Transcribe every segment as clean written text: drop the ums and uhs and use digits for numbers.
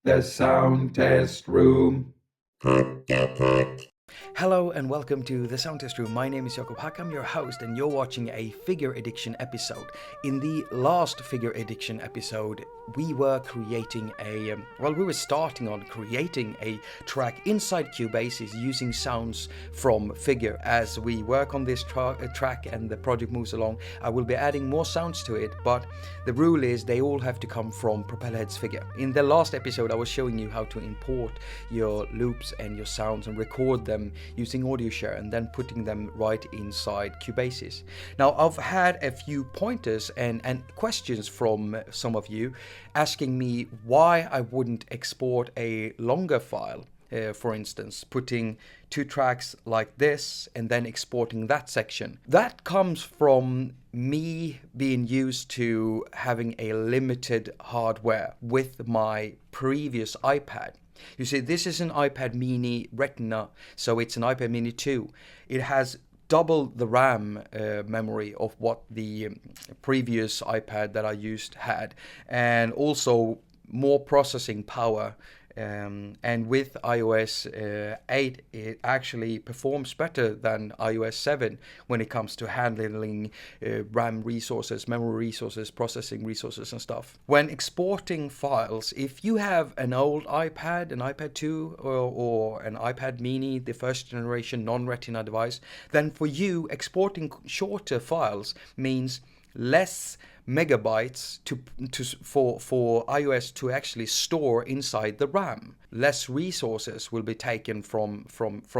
The sound test room. Hello and welcome to the Sound Test Room. My name is Jakob. I'm your host, and you're watching a FigureAddiction episode. In the last FigureAddiction episode, we were creating we were starting on creating a track inside Cubase using sounds from Figure. As we work on this track and the project moves along, I will be adding more sounds to it, but the rule is they all have to come from Propellerhead's Figure. In the last episode, I was showing you how to import your loops and your sounds and record them using AudioShare and then putting them right inside Cubase. Now, I've had a few pointers and questions from some of you asking me why I wouldn't export a longer file. For instance, putting two tracks like this and then exporting that section. That comes from me being used to having a limited hardware with my previous iPad. You see, this is an iPad mini Retina, so it's an iPad mini 2. It has double the RAM memory of what the previous iPad that I used had, and also more processing power. And with iOS 8, it actually performs better than iOS 7 when it comes to handling RAM resources, memory resources, processing resources and stuff. When exporting files, if you have an old iPad, an iPad 2 or an iPad mini, the first generation non-Retina device, then for you exporting shorter files means less megabytes for iOS to actually store inside the RAM. Less resources will be taken from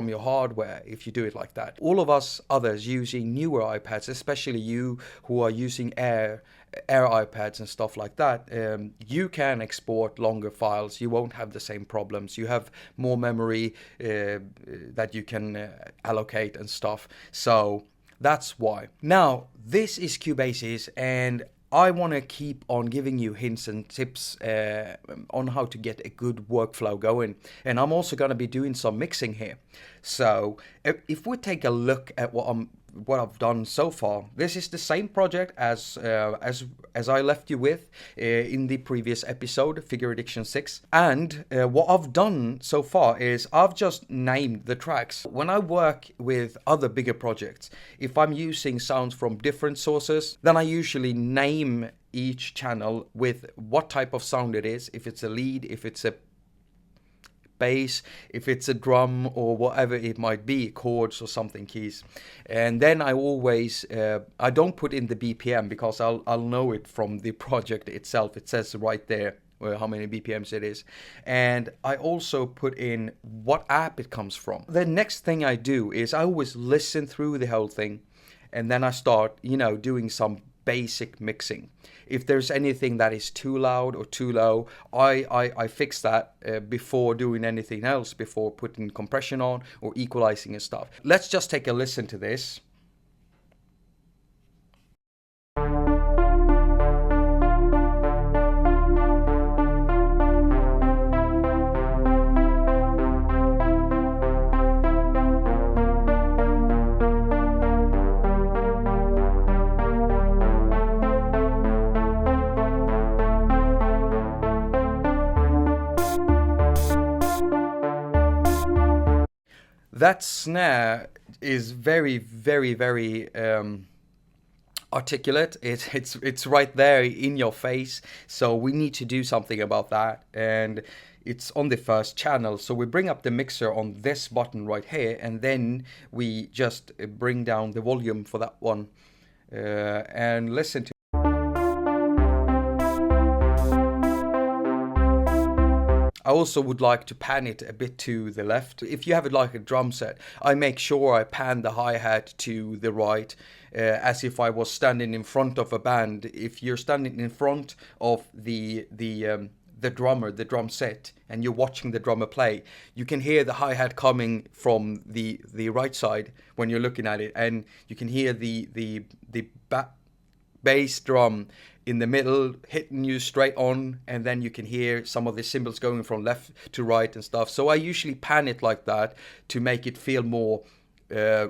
your hardware if you do it like that. All of us others using newer iPads, especially you who are using Air iPads and stuff like that, you can export longer files. You won't have the same problems. You have more memory that you can allocate and stuff. So that's why. Now, this is Cubase, and I want to keep on giving you hints and tips on how to get a good workflow going. And I'm also going to be doing some mixing here. So if we take a look at what I've done so far, this is the same project as I left you with in the previous episode, FigureAddiction 6. And what I've done so far is I've just named the tracks. When I work with other bigger projects, if I'm using sounds from different sources, then I usually name each channel with what type of sound it is, if it's a lead, if it's a bass, if it's a drum or whatever it might be, chords or something, keys. And then I always I don't put in the BPM because I'll know it from the project itself. It says right there how many BPMs it is. And I also put in what app it comes from. The next thing I do is I always listen through the whole thing, and then I start doing some basic mixing. If there's anything that is too loud or too low, I fix that before doing anything else, before putting compression on or equalizing and stuff. Let's just take a listen to this. That snare is very, very, very articulate. It's right there in your face. So we need to do something about that. And it's on the first channel. So we bring up the mixer on this button right here, and then we just bring down the volume for that one and listen to. I also would like to pan it a bit to the left. If you have it like a drum set, I make sure I pan the hi-hat to the right as if I was standing in front of a band. If you're standing in front of the drummer, the drum set, and you're watching the drummer play, you can hear the hi-hat coming from the right side when you're looking at it, and you can hear the bass drum in the middle hitting you straight on, and then you can hear some of the cymbals going from left to right and stuff. So I usually pan it like that to make it feel more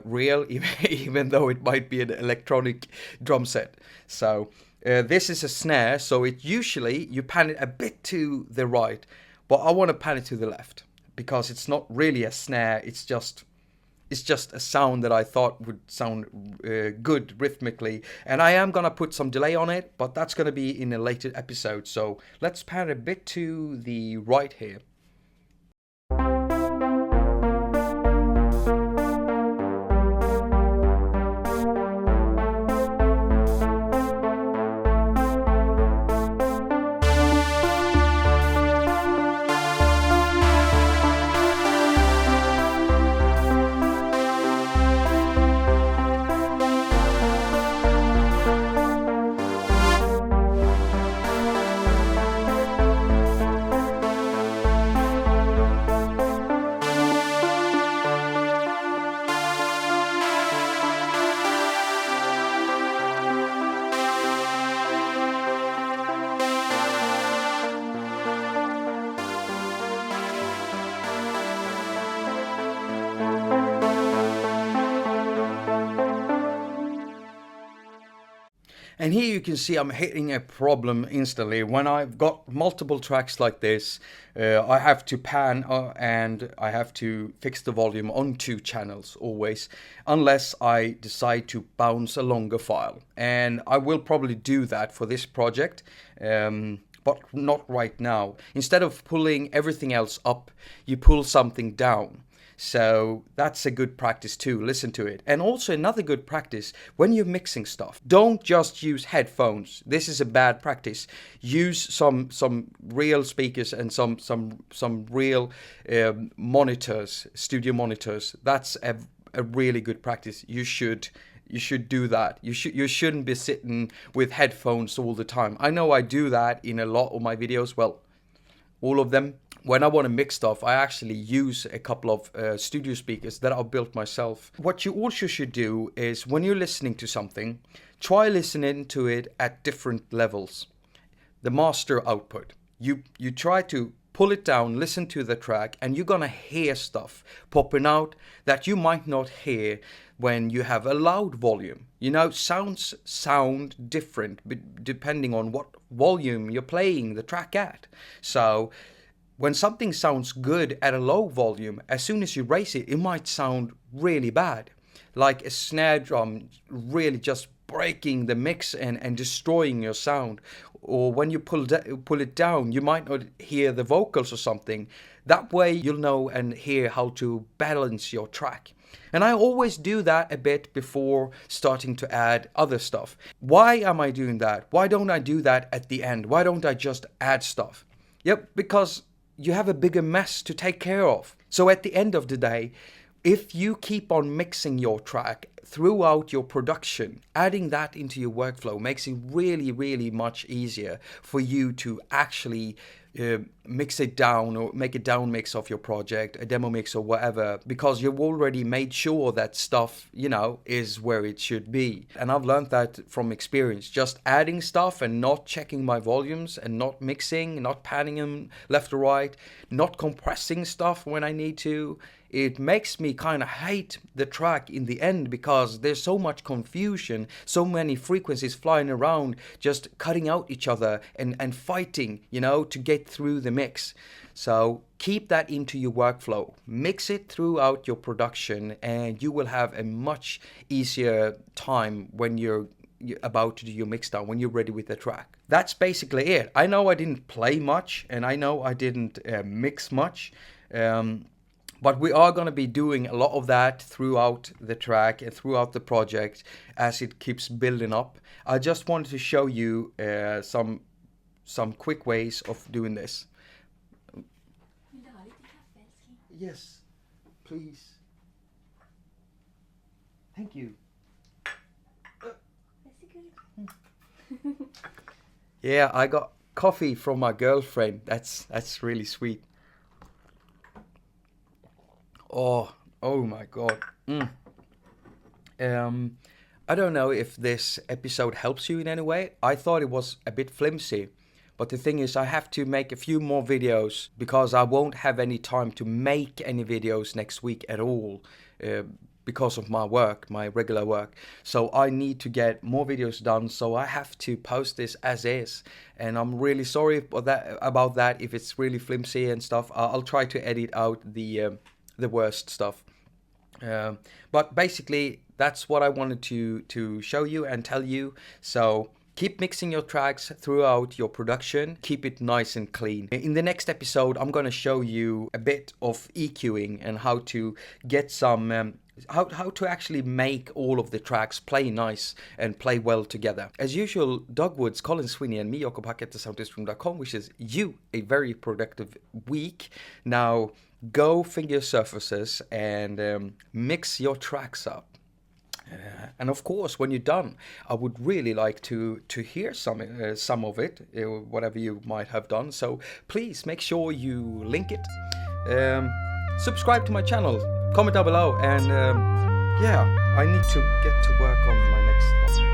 real, even though it might be an electronic drum set. So this is a snare, so it usually you pan it a bit to the right. but I want to pan it to the left because it's not really a snare. It's just a sound that I thought would sound good rhythmically. And I am gonna put some delay on it, but that's gonna be in a later episode. So let's pan a bit to the right here. And here you can see I'm hitting a problem instantly. When I've got multiple tracks like this, I have to pan and I have to fix the volume on 2 channels always, unless I decide to bounce a longer file. And I will probably do that for this project, but not right now. Instead of pulling everything else up, you pull something down. So that's a good practice too, listen to it. And also another good practice, when you're mixing stuff, don't just use headphones. This is a bad practice. Use some real speakers and some real monitors, studio monitors. That's a really good practice. You should do that. You shouldn't be sitting with headphones all the time. I know I do that in a lot of my videos, well, all of them. When I want to mix stuff, I actually use a couple of studio speakers that I've built myself. What you also should do is when you're listening to something, try listening to it at different levels. The master output. You try to pull it down, listen to the track, and you're gonna hear stuff popping out that you might not hear when you have a loud volume. You know, sounds sound different depending on what volume you're playing the track at. So when something sounds good at a low volume, as soon as you raise it, it might sound really bad. Like a snare drum really just breaking the mix and destroying your sound. Or when you pull it down, you might not hear the vocals or something. That way you'll know and hear how to balance your track. And I always do that a bit before starting to add other stuff. Why am I doing that? Why don't I do that at the end? Why don't I just add stuff? Yep, because you have a bigger mess to take care of. So at the end of the day, if you keep on mixing your track throughout your production, adding that into your workflow makes it really, really much easier for you to actually mix it down or make a down mix of your project, a demo mix or whatever, because you've already made sure that stuff, you know, is where it should be. And I've learned that from experience. Just adding stuff and not checking my volumes and not mixing, not panning them left or right, not compressing stuff when I need to. It makes me kind of hate the track in the end because there's so much confusion, so many frequencies flying around, just cutting out each other and fighting, you know, to get through the mix. So keep that into your workflow, mix it throughout your production, and you will have a much easier time when you're about to do your mix down, when you're ready with the track. That's basically it. I know I didn't play much and I know I didn't mix much. But we are going to be doing a lot of that throughout the track and throughout the project as it keeps building up. I just wanted to show you some quick ways of doing this. Yes, please. Thank you. Yeah, I got coffee from my girlfriend. That's really sweet. Oh my God. I don't know if this episode helps you in any way. I thought it was a bit flimsy. But the thing is, I have to make a few more videos because I won't have any time to make any videos next week at all. because of my work, my regular work. So I need to get more videos done, so I have to post this as is. And I'm really sorry about that if it's really flimsy and stuff. I'll try to edit out the worst stuff. But basically, that's what I wanted to show you and tell you. So keep mixing your tracks throughout your production. Keep it nice and clean. In the next episode, I'm going to show you a bit of EQing and how to get some... how to actually make all of the tracks play nice and play well together. As usual, Doug Woods, Colin Sweeney and me, Jakob haQ at thesoundtestroom.com, wishes you a very productive week. Now, go finger surfaces and mix your tracks up. And of course, when you're done, I would really like to hear some of it, whatever you might have done. So please make sure you link it. Subscribe to my channel, comment down below, and yeah, I need to get to work on my next one.